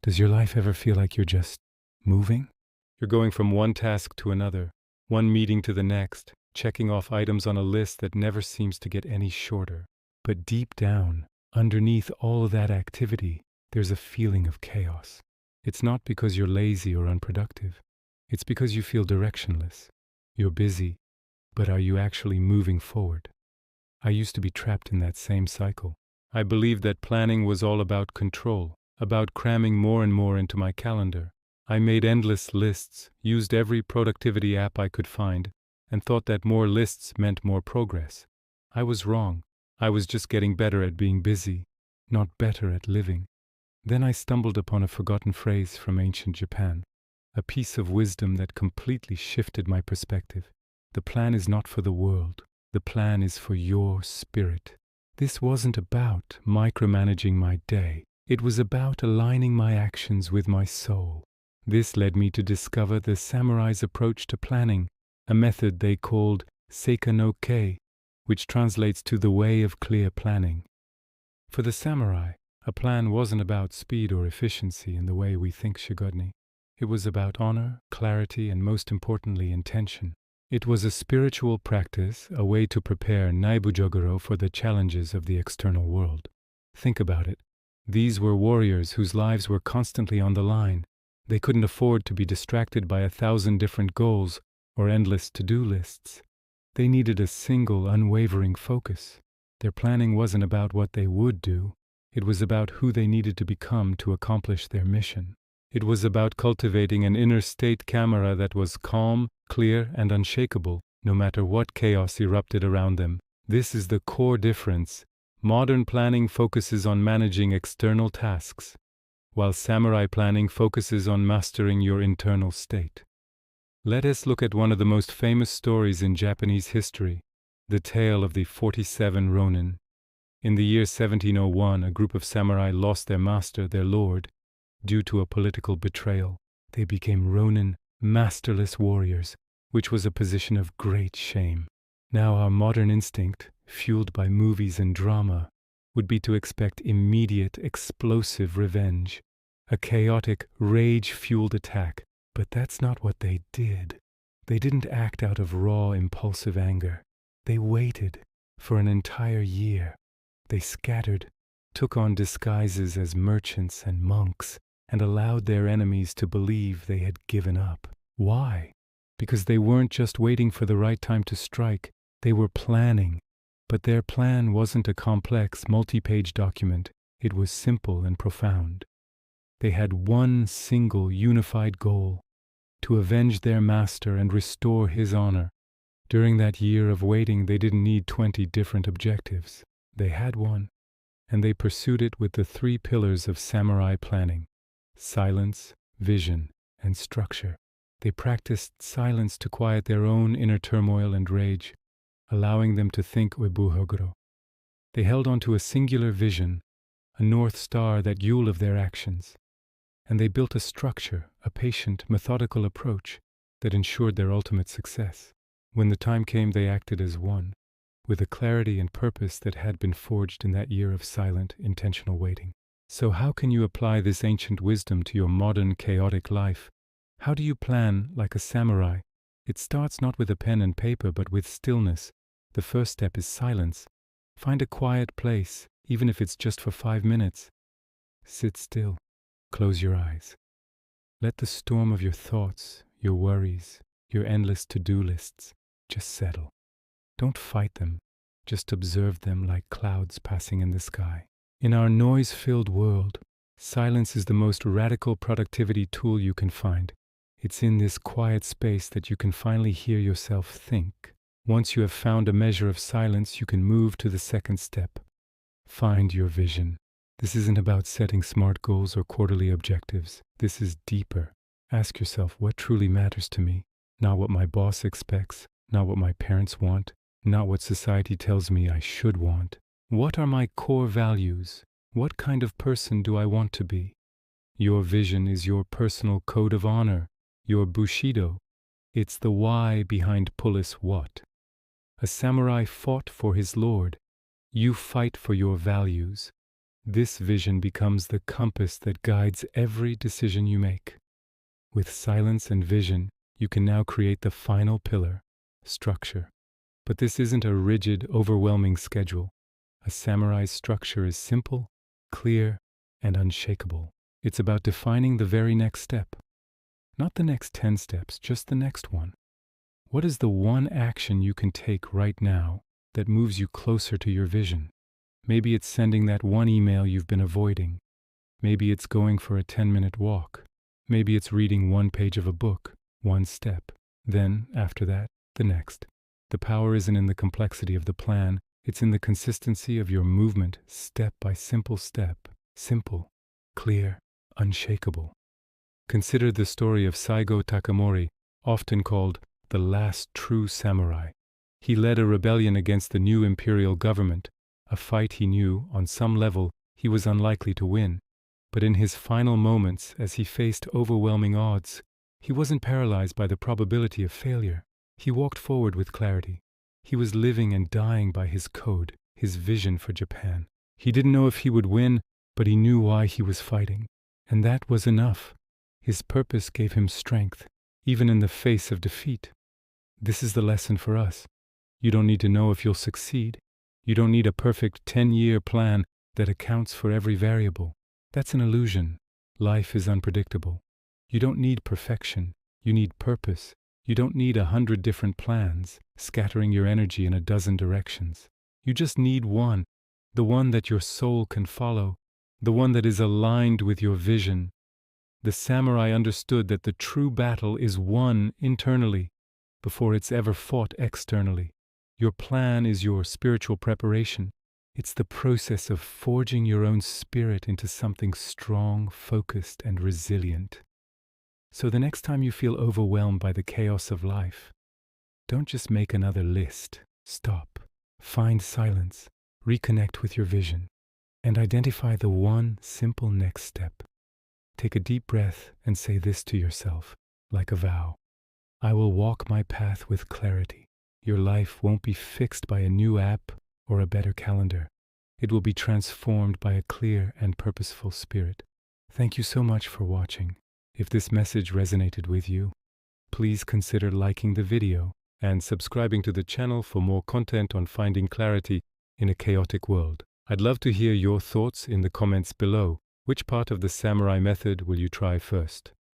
Does your life ever feel like you're just moving? You're going from one task to another, one meeting to the next, checking off items on a list that never seems to get any shorter. But deep down, underneath all of that activity, there's a feeling of chaos. It's not because you're lazy or unproductive. It's because you feel directionless. You're busy, but are you actually moving forward? I used to be trapped in that same cycle. I believed that planning was all about control, about cramming more and more into my calendar. I made endless lists, used every productivity app I could find, and thought that more lists meant more progress. I was wrong. I was just getting better at being busy, not better at living. Then I stumbled upon a forgotten phrase from ancient Japan, a piece of wisdom that completely shifted my perspective. The plan is not for the world. The plan is for your spirit. This wasn't about micromanaging my day. It was about aligning my actions with my soul. This led me to discover the samurai's approach to planning, a method they called seika no kei, which translates to the way of clear planning. For the samurai, a plan wasn't about speed or efficiency in the way we think shigodni. It was about honor, clarity, and most importantly, intention. It was a spiritual practice, a way to prepare naibujogoro for the challenges of the external world. Think about it. These were warriors whose lives were constantly on the line. They couldn't afford to be distracted by 1,000 different goals or endless to-do lists. They needed a single, unwavering focus. Their planning wasn't about what they would do. It was about who they needed to become to accomplish their mission. It was about cultivating an inner state camera that was calm, clear, and unshakable, no matter what chaos erupted around them. This is the core difference. Modern planning focuses on managing external tasks, while samurai planning focuses on mastering your internal state. Let us look at one of the most famous stories in Japanese history, the tale of the 47 Ronin. In the year 1701, a group of samurai lost their master, their lord, due to a political betrayal. They became Ronin, masterless warriors, which was a position of great shame. Now our modern instinct, fueled by movies and drama, would be to expect immediate, explosive revenge, a chaotic, rage-fueled attack. But that's not what they did. They didn't act out of raw, impulsive anger. They waited for an entire year. They scattered, took on disguises as merchants and monks, and allowed their enemies to believe they had given up. Why? Because they weren't just waiting for the right time to strike, they were planning. But their plan wasn't a complex, multi-page document. It was simple and profound. They had one single, unified goal: to avenge their master and restore his honor. During that year of waiting, they didn't need 20 different objectives. They had one, and they pursued it with the 3 pillars of samurai planning: silence, vision, and structure. They practiced silence to quiet their own inner turmoil and rage, allowing them to think uebuhogoro. They held on to a singular vision, a north star that fueled of their actions. And they built a structure, a patient, methodical approach that ensured their ultimate success. When the time came, they acted as one, with a clarity and purpose that had been forged in that year of silent, intentional waiting. So how can you apply this ancient wisdom to your modern, chaotic life? How do you plan like a samurai? It starts not with a pen and paper, but with stillness. The first step is silence. Find a quiet place, even if it's just for 5 minutes. Sit still. Close your eyes. Let the storm of your thoughts, your worries, your endless to-do lists just settle. Don't fight them. Just observe them like clouds passing in the sky. In our noise-filled world, silence is the most radical productivity tool you can find. It's in this quiet space that you can finally hear yourself think. Once you have found a measure of silence, you can move to the second step. Find your vision. This isn't about setting smart goals or quarterly objectives. This is deeper. Ask yourself, what truly matters to me? Not what my boss expects, not what my parents want, not what society tells me I should want. What are my core values? What kind of person do I want to be? Your vision is your personal code of honor, your bushido. It's the why behind Pulis what. A samurai fought for his lord. You fight for your values. This vision becomes the compass that guides every decision you make. With silence and vision, you can now create the final pillar, structure. But this isn't a rigid, overwhelming schedule. A samurai's structure is simple, clear, and unshakable. It's about defining the very next step. Not the next 10 steps, just the next one. What is the one action you can take right now that moves you closer to your vision? Maybe it's sending that one email you've been avoiding. Maybe it's going for a 10-minute walk. Maybe it's reading one page of a book, one step. Then, after that, the next. The power isn't in the complexity of the plan, it's in the consistency of your movement, step by simple step. Simple, clear, unshakable. Consider the story of Saigo Takamori, often called the last true samurai. He led a rebellion against the new imperial government, a fight he knew, on some level, he was unlikely to win. But in his final moments, as he faced overwhelming odds, he wasn't paralyzed by the probability of failure. He walked forward with clarity. He was living and dying by his code, his vision for Japan. He didn't know if he would win, but he knew why he was fighting. And that was enough. His purpose gave him strength, even in the face of defeat. This is the lesson for us. You don't need to know if you'll succeed. You don't need a perfect 10-year plan that accounts for every variable. That's an illusion. Life is unpredictable. You don't need perfection. You need purpose. You don't need 100 different plans, scattering your energy in a dozen directions. You just need one, the one that your soul can follow, the one that is aligned with your vision. The samurai understood that the true battle is won internally before it's ever fought externally. Your plan is your spiritual preparation. It's the process of forging your own spirit into something strong, focused, and resilient. So the next time you feel overwhelmed by the chaos of life, don't just make another list. Stop, find silence, reconnect with your vision, and identify the one simple next step. Take a deep breath and say this to yourself, like a vow. I will walk my path with clarity. Your life won't be fixed by a new app or a better calendar. It will be transformed by a clear and purposeful spirit. Thank you so much for watching. If this message resonated with you, please consider liking the video and subscribing to the channel for more content on finding clarity in a chaotic world. I'd love to hear your thoughts in the comments below. Which part of the samurai method will you try first?